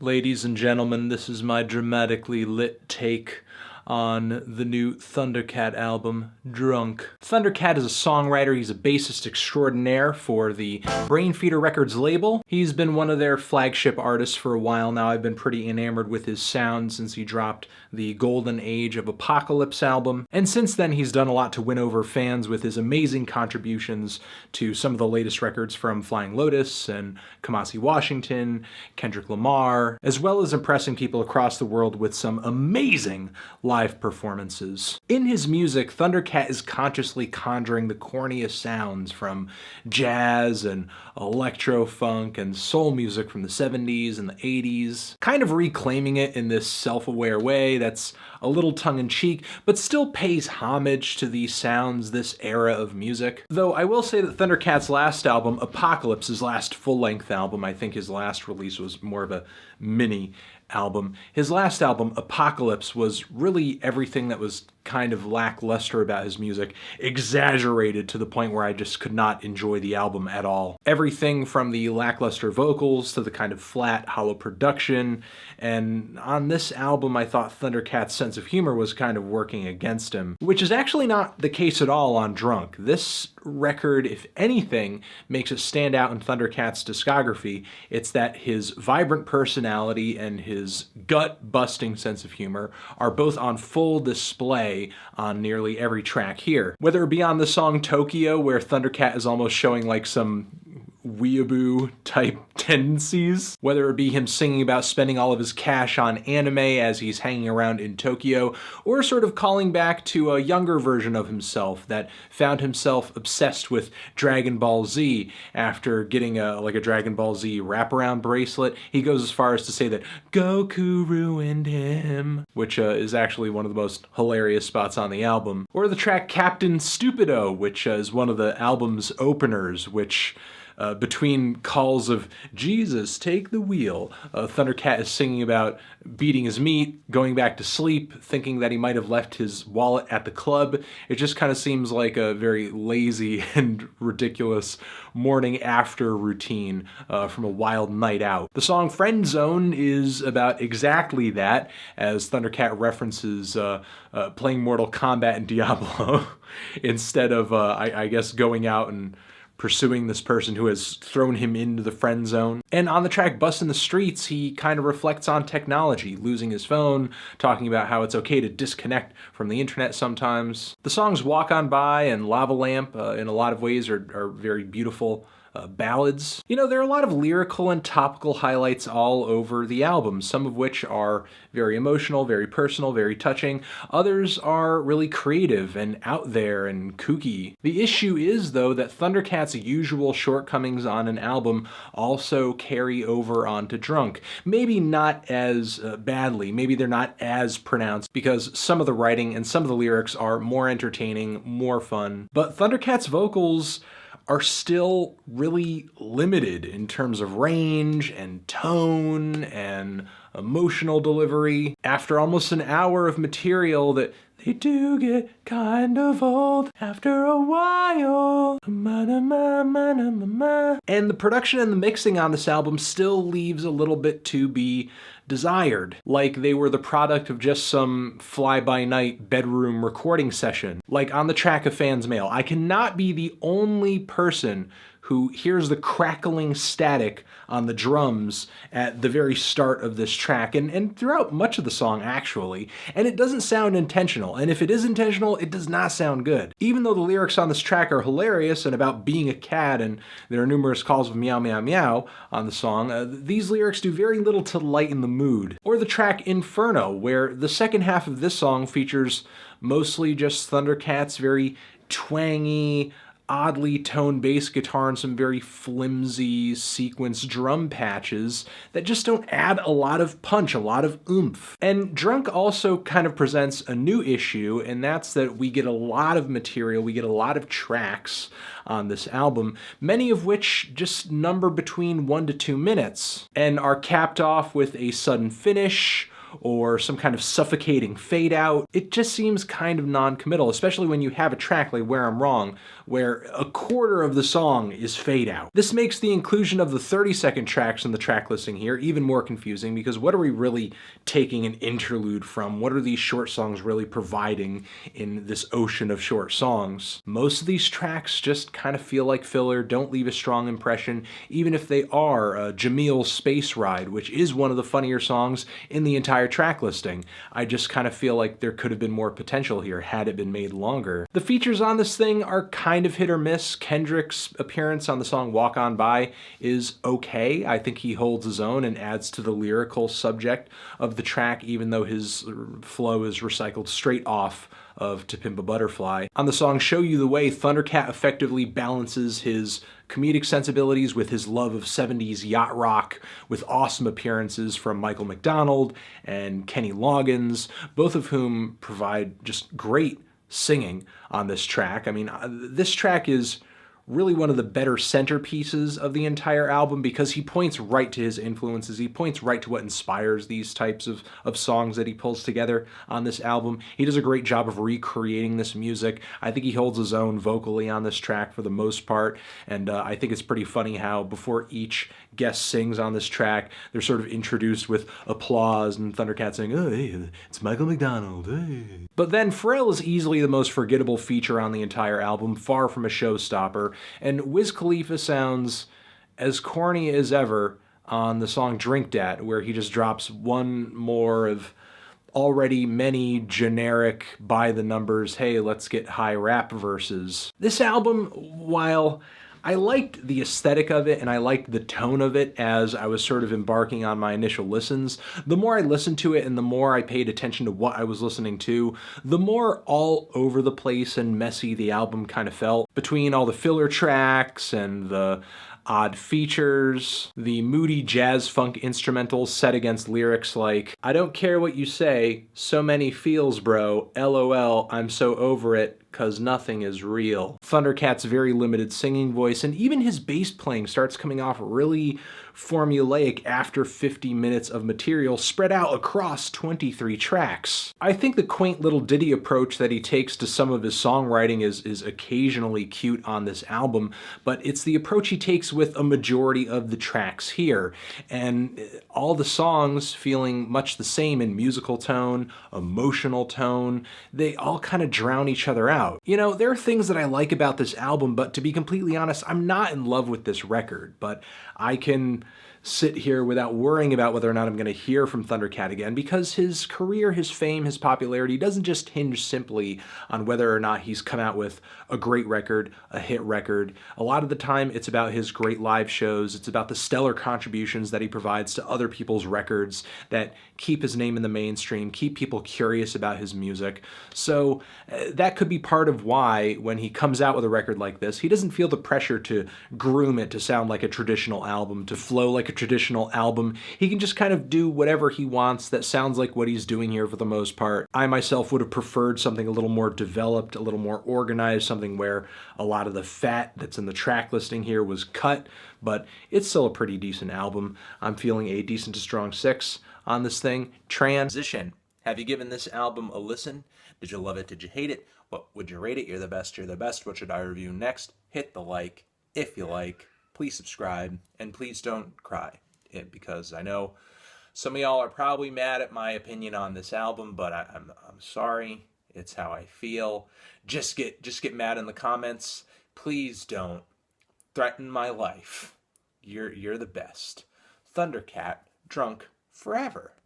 Ladies and gentlemen, this is my dramatically lit take on the new Thundercat album, Drunk. Thundercat is a songwriter. He's a bassist extraordinaire for the BRAINFEEDER Records label. He's been one of their flagship artists for a while now. I've been pretty enamored with his sound since he dropped the Golden Age of Apocalypse album. And since then, he's done a lot to win over fans with his amazing contributions to some of the latest records from Flying Lotus and Kamasi Washington, Kendrick Lamar, as well as impressing people across the world with some amazing live performances. In his music, Thundercat is consciously conjuring the corniest sounds from jazz and electrofunk and soul music from the 70s and the 80s, kind of reclaiming it in this self-aware way that's a little tongue-in-cheek, but still pays homage to these sounds, this era of music. Though I will say that Thundercat's last album, Apocalypse, his last full-length album, I think his last release was more of a mini album. His last album, Apocalypse, was really everything that was kind of lackluster about his music, exaggerated to the point where I just could not enjoy the album at all. Everything from the lackluster vocals to the kind of flat, hollow production, and on this album I thought Thundercat's sense of humor was kind of working against him, which is actually not the case at all on Drunk. This record, if anything, makes it stand out in Thundercat's discography. It's that his vibrant personality and his gut-busting sense of humor are both on full display on nearly every track here. Whether it be on the song Tokyo, where Thundercat is almost showing like some weeaboo type tendencies, whether it be him singing about spending all of his cash on anime as he's hanging around in Tokyo, or sort of calling back to a younger version of himself that found himself obsessed with Dragon Ball Z after getting a Dragon Ball Z wraparound bracelet. He goes as far as to say that Goku ruined him, which is actually one of the most hilarious spots on the album. Or the track Captain Stupido, which is one of the album's openers, which between calls of Jesus, take the wheel, Thundercat is singing about beating his meat, going back to sleep, thinking that he might have left his wallet at the club. It just kind of seems like a very lazy and ridiculous morning after routine from a wild night out. The song Friend Zone is about exactly that, as Thundercat references playing Mortal Kombat and Diablo instead of, I guess, going out and pursuing this person who has thrown him into the friend zone. And on the track Bustin' the Streets, he kind of reflects on technology, losing his phone, talking about how it's okay to disconnect from the internet sometimes. The songs Walk On By and Lava Lamp, in a lot of ways, are very beautiful ballads. You know, there are a lot of lyrical and topical highlights all over the album, some of which are very emotional, very personal, very touching. Others are really creative and out there and kooky. The issue is, though, that Thundercat's usual shortcomings on an album also carry over onto Drunk. Maybe not as badly, maybe they're not as pronounced, because some of the writing and some of the lyrics are more entertaining, more fun. But Thundercat's vocals are still really limited in terms of range and tone and emotional delivery. After almost an hour of material that they do get kind of old after a while. And the production and the mixing on this album still leaves a little bit to be desired, like they were the product of just some fly-by-night bedroom recording session. Like on the track of Fans Mail, I cannot be the only person who hears the crackling static on the drums at the very start of this track, and throughout much of the song, actually. And it doesn't sound intentional, and if it is intentional, it does not sound good. Even though the lyrics on this track are hilarious and about being a cat, and there are numerous calls of meow meow meow on the song, these lyrics do very little to lighten the mood. Or the track Inferno, where the second half of this song features mostly just Thundercat's very twangy, oddly toned bass guitar and some very flimsy sequence drum patches that just don't add a lot of punch, a lot of oomph. And Drunk also kind of presents a new issue, and that's that we get a lot of material, we get a lot of tracks on this album, many of which just number between 1 to 2 minutes and are capped off with a sudden finish or some kind of suffocating fade out. It just seems kind of non-committal, especially when you have a track like Where I'm Wrong, where a quarter of the song is fade out. This makes the inclusion of the 30-second tracks in the track listing here even more confusing, because what are we really taking an interlude from? What are these short songs really providing in this ocean of short songs? Most of these tracks just kind of feel like filler, don't leave a strong impression, even if they are Jamil's Space Ride, which is one of the funnier songs in the entire track listing. I just kind of feel like there could have been more potential here had it been made longer. The features on this thing are kind of hit or miss. Kendrick's appearance on the song Walk On By is okay. I think he holds his own and adds to the lyrical subject of the track, even though his flow is recycled straight off of To Pimp a Butterfly. On the song Show You the Way, Thundercat effectively balances his comedic sensibilities with his love of 70s yacht rock, with awesome appearances from Michael McDonald and Kenny Loggins, both of whom provide just great singing on this track. I mean, this track is really one of the better centerpieces of the entire album, because he points right to his influences. He points right to what inspires these types of songs that he pulls together on this album. He does a great job of recreating this music. I think he holds his own vocally on this track for the most part, and I think it's pretty funny how before each guest sings on this track, they're sort of introduced with applause and Thundercat saying, "Oh, hey, it's Michael McDonald, hey." But then Pharrell is easily the most forgettable feature on the entire album, far from a showstopper, and Wiz Khalifa sounds as corny as ever on the song Drink Dat, where he just drops one more of already many generic by the numbers, hey, let's get high rap verses. This album, while I liked the aesthetic of it and I liked the tone of it as I was sort of embarking on my initial listens, the more I listened to it and the more I paid attention to what I was listening to, the more all over the place and messy the album kind of felt. Between all the filler tracks and the odd features, the moody jazz funk instrumentals set against lyrics like, "I don't care what you say, so many feels bro, LOL, I'm so over it, 'cause nothing is real." Thundercat's very limited singing voice, and even his bass playing starts coming off really formulaic after 50 minutes of material spread out across 23 tracks. I think the quaint little ditty approach that he takes to some of his songwriting is occasionally cute on this album, but it's the approach he takes with a majority of the tracks here, and all the songs feeling much the same in musical tone, emotional tone, they all kind of drown each other out. You know, there are things that I like about this album, but to be completely honest, I'm not in love with this record, but I can sit here without worrying about whether or not I'm going to hear from Thundercat again, because his career, his fame, his popularity doesn't just hinge simply on whether or not he's come out with a great record, a hit record. A lot of the time it's about his great live shows, it's about the stellar contributions that he provides to other people's records that keep his name in the mainstream, keep people curious about his music. So that could be part of why when he comes out with a record like this, he doesn't feel the pressure to groom it to sound like a traditional album, to flow like a traditional album. He can just kind of do whatever he wants that sounds like what he's doing here for the most part. I myself would have preferred something a little more developed, a little more organized, something where a lot of the fat that's in the track listing here was cut, but it's still a pretty decent album. I'm feeling a decent to strong 6 on this thing. Transition. Have you given this album a listen? Did you love it? Did you hate it? What would you rate it? You're the best. You're the best. What should I review next? Hit the like if you like. Please subscribe, and please don't cry, because I know some of y'all are probably mad at my opinion on this album, but I'm sorry. It's how I feel. Just get mad in the comments. Please don't threaten my life. You're the best. Thundercat, drunk forever.